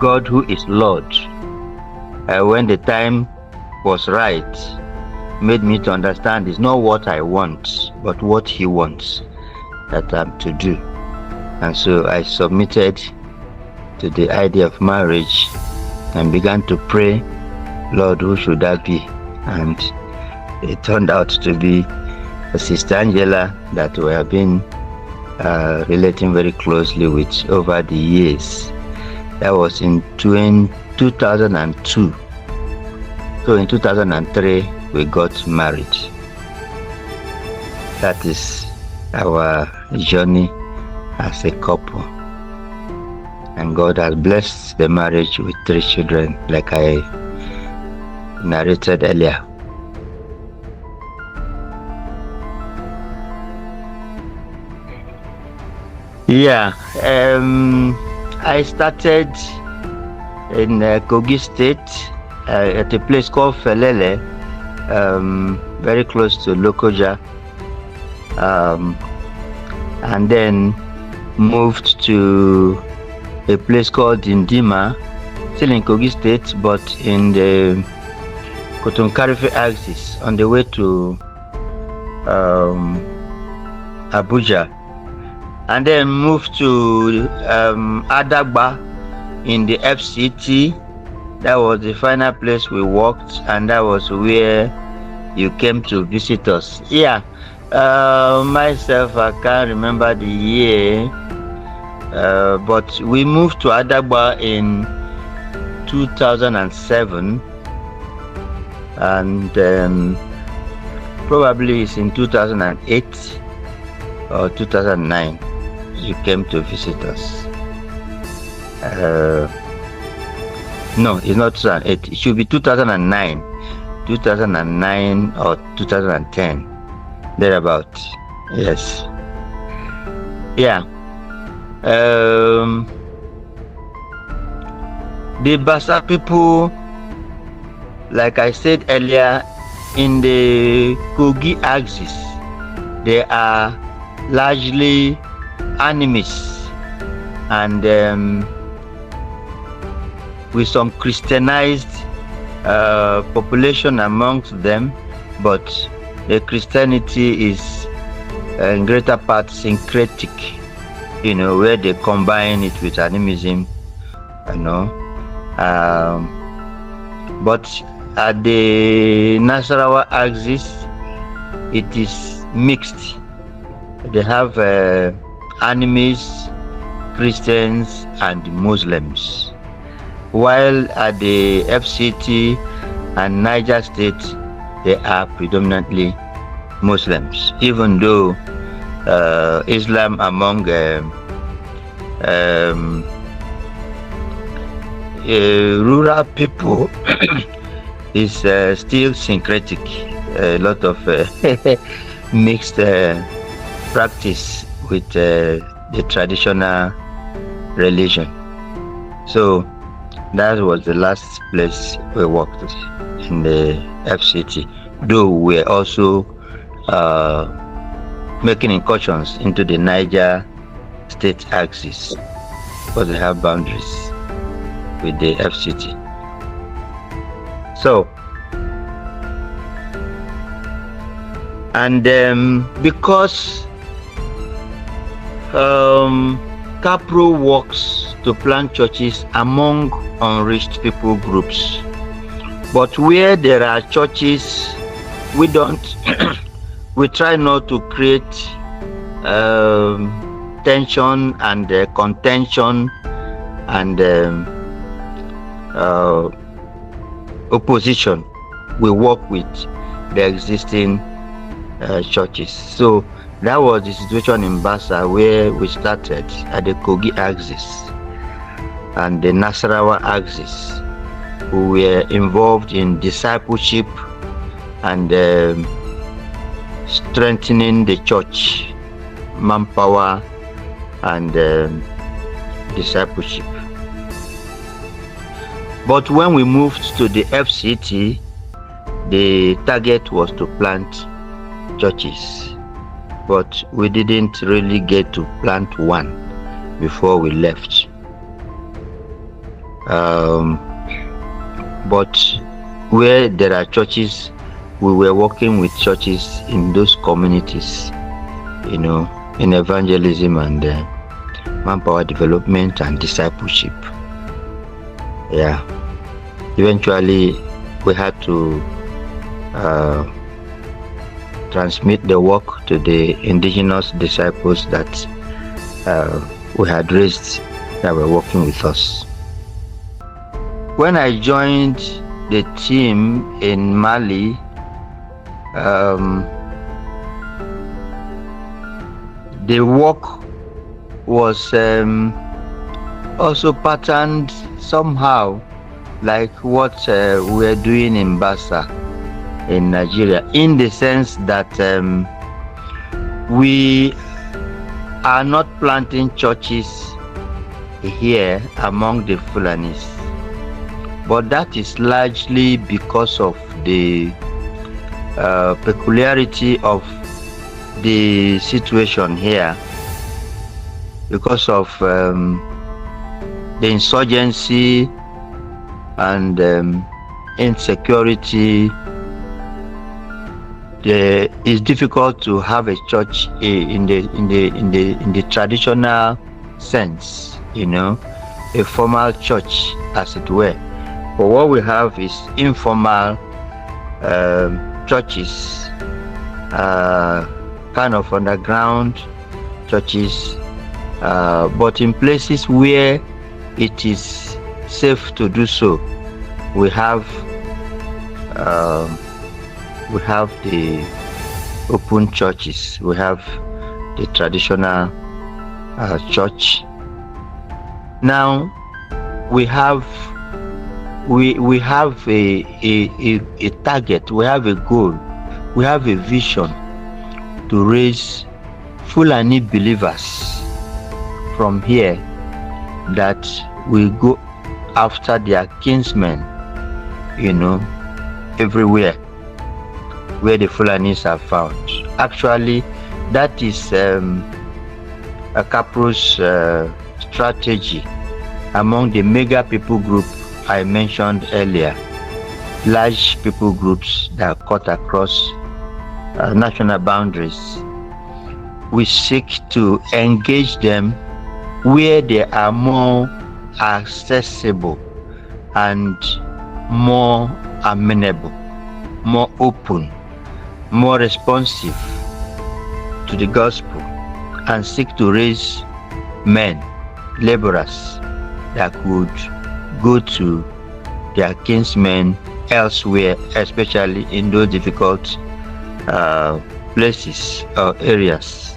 God who is Lord, when the time was right, made me to understand it's not what I want, but what He wants that I'm to do. And so I submitted to the idea of marriage and began to pray, Lord, who should that be? And it turned out to be Sister Angela that we have been relating very closely with over the years. That was in 2002. So in 2003, we got married. That is our journey as a couple. And God has blessed the marriage with 3 children, like I narrated earlier. Yeah, I started in Kogi State at a place called Felele, very close to Lokoja, and then moved to a place called Dindima, still in Kogi State, but in the Kotonkarife axis on the way to Abuja. And then moved to Adagba in the FCT. That was the final place we worked, and that was where you came to visit us. Yeah, myself, I can't remember the year, but we moved to Adagba in 2007, and probably it's in 2008 or 2009. You came to visit us. No, it's not 2008. It should be 2009 or 2010, thereabout. Yes. Yeah. The Basa people, like I said earlier, in the Kogi axis, they are largely animists, and with some Christianized population amongst them, but the Christianity is in greater part syncretic, where they combine it with animism, but at the Nasarawa axis, it is mixed. They have animists, Christians, and Muslims, while at the FCT and Niger State, they are predominantly Muslims, even though Islam among rural people is still syncretic. A lot of mixed practice with the traditional religion. So that was the last place we worked in the FCT, though we're also making incursions into the Niger State axis, because they have boundaries with the FCT. So, and because Capro works to plant churches among unreached people groups, but where there are churches, we don't we try not to create tension and contention and opposition. We work with the existing churches. So that was the situation in Basa, where we started at the Kogi axis and the Nasarawa axis. We were involved in discipleship and strengthening the church, manpower, and discipleship. But when we moved to the FCT, the target was to plant churches, but we didn't really get to plant one before we left. Um, but where there are churches, we were working with churches in those communities, in evangelism and manpower development and discipleship. Yeah. Eventually, we had to transmit the work to the indigenous disciples that we had raised that were working with us. When I joined the team in Mali, the work was also patterned somehow like what we're doing in Bassa in Nigeria, in the sense that we are not planting churches here among the Fulanis, but that is largely because of the peculiarity of the situation here, because of the insurgency and insecurity. It's difficult to have a church in the traditional sense, a formal church, as it were. But what we have is informal churches, kind of underground churches, but in places where it is safe to do so. We have the open churches. We have the traditional church. Now we have a target. We have a goal. We have a vision to raise Fulani believers from here that will go after their kinsmen, everywhere where the Fulanis are found. Actually, that is a Capro's strategy among the mega people group I mentioned earlier. Large people groups that cut across national boundaries. We seek to engage them where they are more accessible and more amenable, more open, more responsive to the gospel, and seek to raise men, laborers that could go to their kinsmen elsewhere, especially in those difficult places or areas.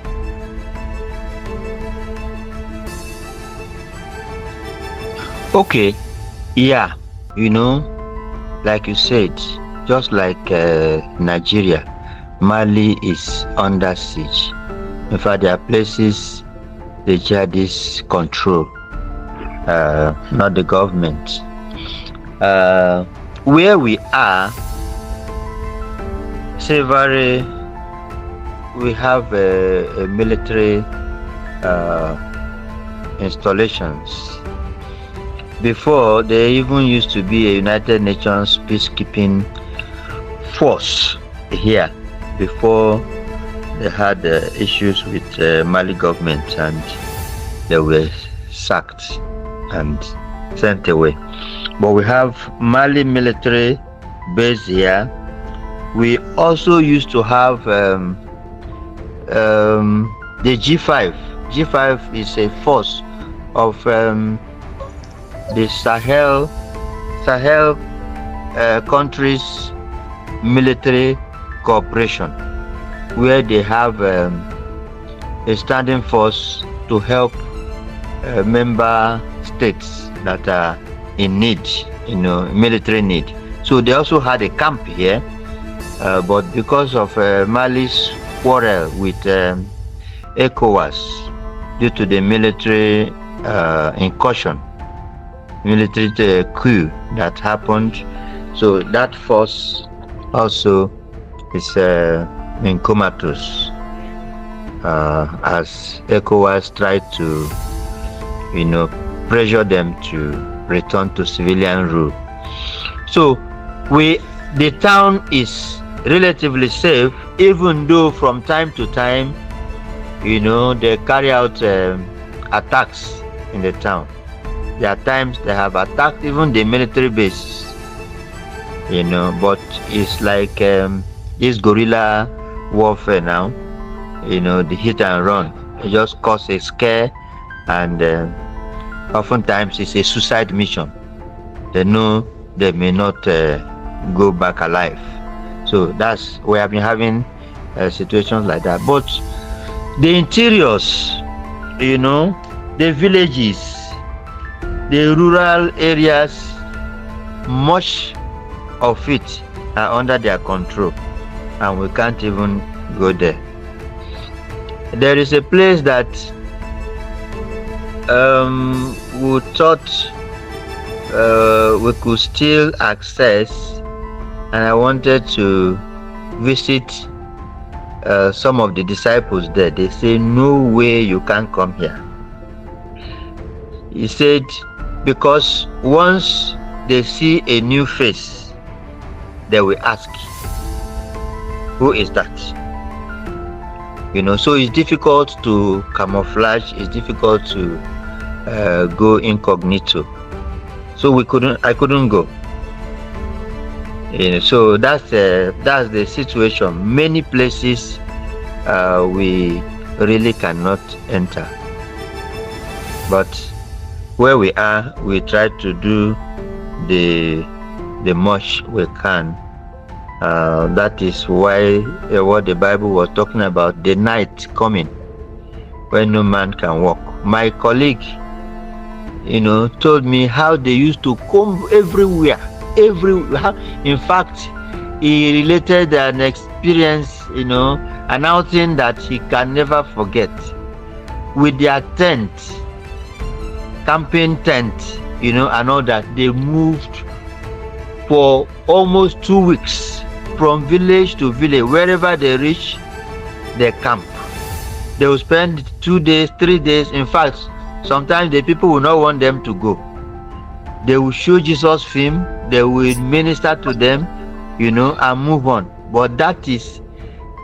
Okay, yeah, like you said, just like Nigeria, Mali is under siege. In fact, there are places the jihadists control, not the government. Where we are, we have a military installations. Before, there even used to be a United Nations peacekeeping force here, before they had issues with Mali government and they were sacked and sent away. But we have Mali military base here. We also used to have the G5. G5 is a force of the Sahel countries military cooperation, where they have a standing force to help member states that are in need, military need. So they also had a camp here, but because of Mali's quarrel with ECOWAS due to the military incursion, military coup that happened, so that force also is in comatose as ECOWAS tried to pressure them to return to civilian rule. So the town is relatively safe, even though from time to time, they carry out attacks in the town. There are times they have attacked even the military base, but it's like this guerrilla warfare now, the hit and run. It just cause a scare, and oftentimes it's a suicide mission. They know they may not go back alive. So we have been having situations like that. But the interiors, the villages, the rural areas, much of it are under their control, and we can't even go there. There is a place that we thought we could still access, and I wanted to visit some of the disciples there. They say, no way you can come here. He said, because once they see a new face, they will ask, who is that? So it's difficult to camouflage, it's difficult to go incognito. So I couldn't go. So that's the situation. Many places we really cannot enter. But where we are, we try to do the much we can. That is why what the Bible was talking about, the night coming when no man can walk. My colleague, told me how they used to comb everywhere. In fact, he related an experience, announcing that he can never forget, with their tent, camping tent, and all that. They moved for almost 2 weeks from village to village. Wherever they reach, they camp. They will spend 2 days, 3 days. In fact, sometimes the people will not want them to go. They will show Jesus film, they will minister to them, and move on. But that is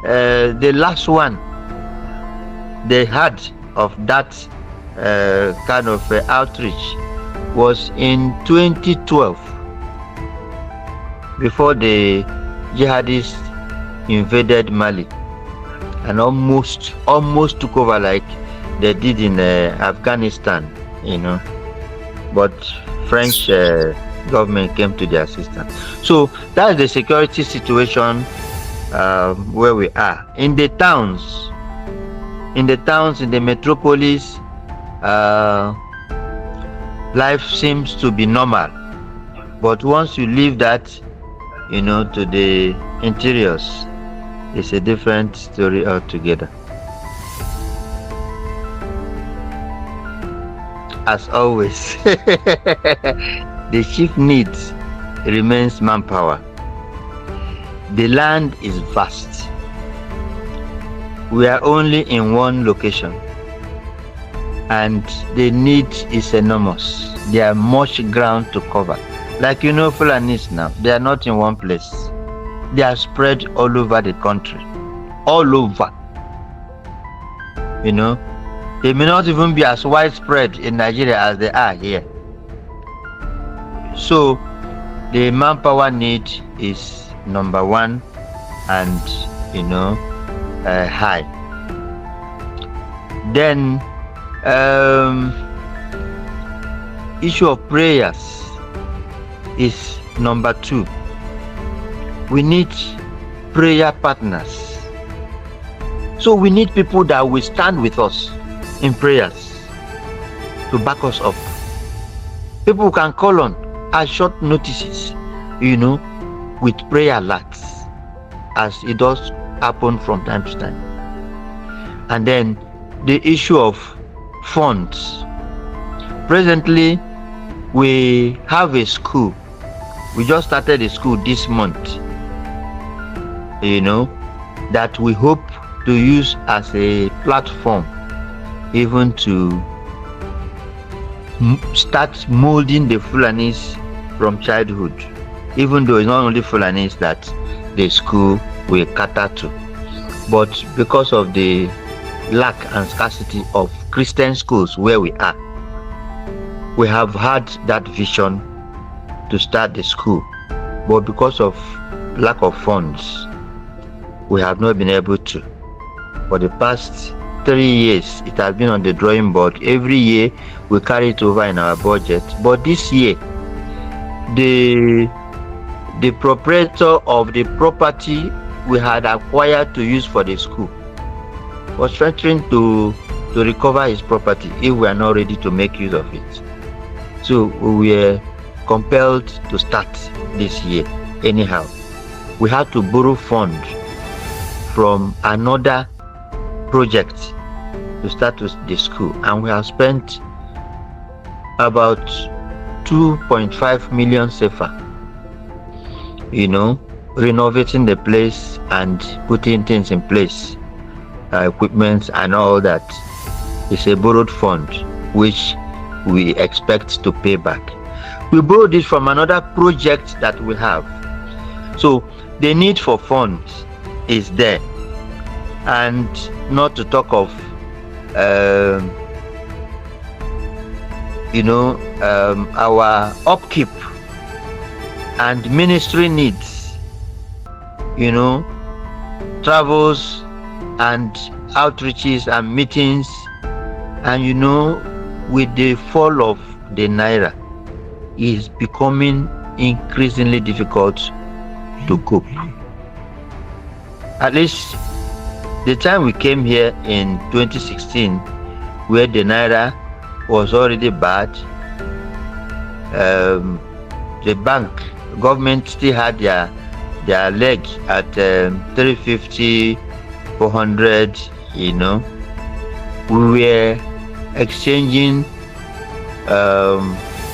the last one they had of that kind of outreach was in 2012, before the jihadists invaded Mali and almost took over like they did in Afghanistan, but French government came to their assistance. So that's the security situation where we are. In the towns, in the metropolis, life seems to be normal. But once you leave that, to the interiors, it's a different story altogether. As always, the chief need remains manpower. The land is vast. We are only in one location, and the need is enormous. There are much ground to cover. Like Fulanis now, they are not in one place. They are spread all over the country. All over. They may not even be as widespread in Nigeria as they are here. So the manpower need is number one, and high. Then issue of prayers is number two. We need prayer partners. So we need people that will stand with us in prayers to back us up. People can call on at short notices, with prayer alerts, as it does happen from time to time. And then the issue of funds. Presently, we have a school. We just started a school this month, that we hope to use as a platform even to start molding the Fulanis from childhood, even though it's not only Fulanis that the school will cater to, but because of the lack and scarcity of Christian schools where we are, we have had that vision to start the school, but because of lack of funds, we have not been able to. For the past 3 years, it has been on the drawing board. Every year we carry it over in our budget, but this year the proprietor of the property we had acquired to use for the school was threatening to recover his property if we are not ready to make use of it. So we were compelled to start this year anyhow. We had to borrow funds from another project to start with the school, and we have spent about 2.5 million sefa, renovating the place and putting things in place, equipment and all that. It's a borrowed fund which we expect to pay back. We borrowed it from another project that we have, so the need for funds is there, and not to talk of our upkeep and ministry needs, travels and outreaches and meetings, and with the fall of the naira, is becoming increasingly difficult to cope. At least the time we came here in 2016, where the naira was already bad, the government still had their leg at 350, 400. We were exchanging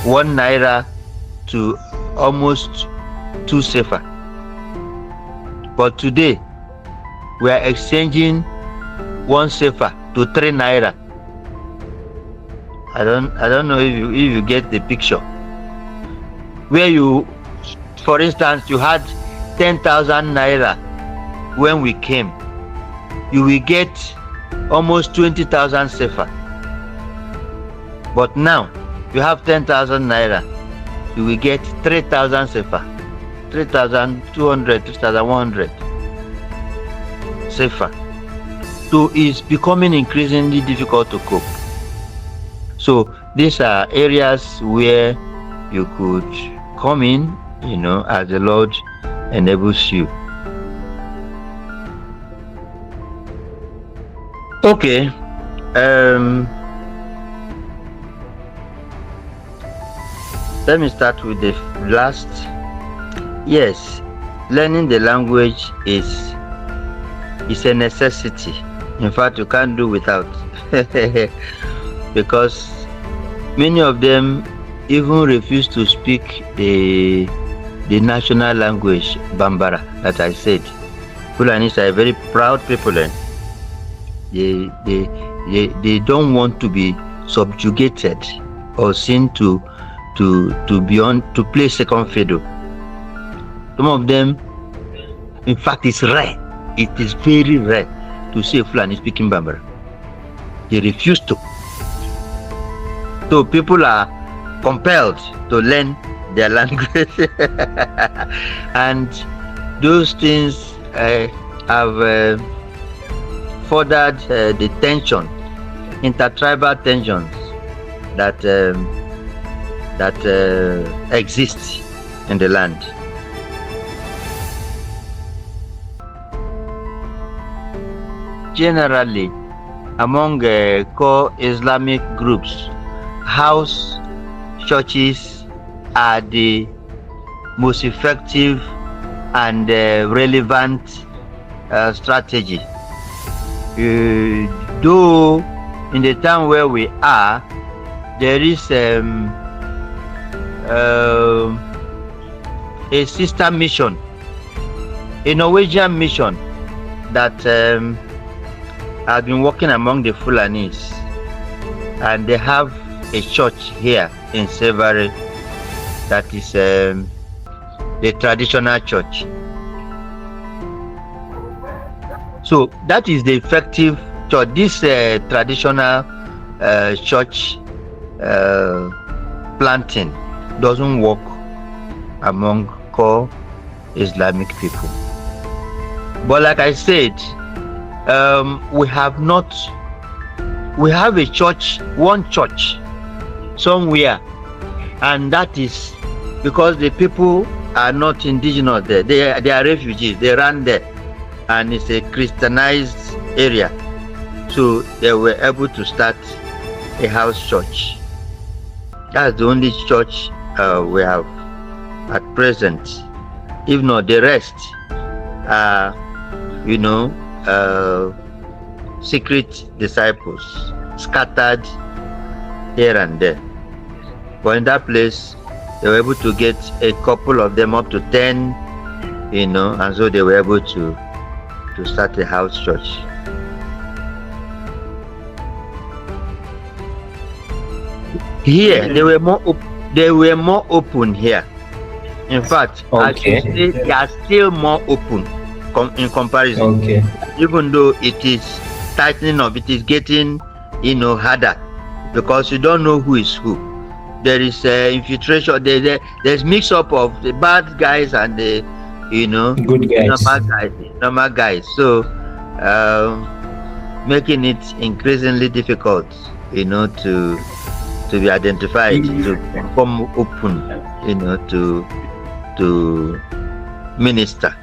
1 naira to almost 2 sefa. But today we are exchanging 1 sefa to 3 naira. I don't know if you get the picture. Where for instance, you had 10,000 naira when we came, you will get almost 20,000 sefa. But now you have 10,000 naira, you will get 3,000 sefa, 3,200, 3,100 sefa. So it's becoming increasingly difficult to cope. So these are areas where you could come in, as the Lord enables you. Okay. Let me start with the last. Yes, learning the language is a necessity. In fact, you can't do without. Because many of them even refuse to speak the national language, Bambara, that I said. Fulanis are a very proud people. They don't want to be subjugated or seen to play second fiddle. Some of them, in fact, it's rare. It is very rare to see a Fulani speaking Bambara. They refuse to. So people are compelled to learn their language, and those things have furthered the tension, intertribal tensions that exist in the land. Generally, among core Islamic groups, house churches are the most effective and relevant strategy. Though in the town where we are, there is a sister mission, a Norwegian mission that has been working among the Fulanis, and they have a church here in Sevare that is the traditional church. So that is the effective church. This traditional church planting doesn't work among core Islamic people. But like I said, we have a church, one church somewhere, and that is because the people are not indigenous there. They are refugees. They ran there, and it's a Christianized area. So they were able to start a house church. That's the only church we have at present. If not, the rest are, secret disciples scattered here and there. But in that place, they were able to get a couple of them up to 10, and so they were able to start a house church. Here, they were more open here. In fact, I should say they are still more open in comparison. Okay. Even though it is tightening up, it is getting harder because you don't know who is who. There is infiltration. There's mix up of the bad guys and the good guys, normal guys. So making it increasingly difficult, to be identified, to become open, to minister.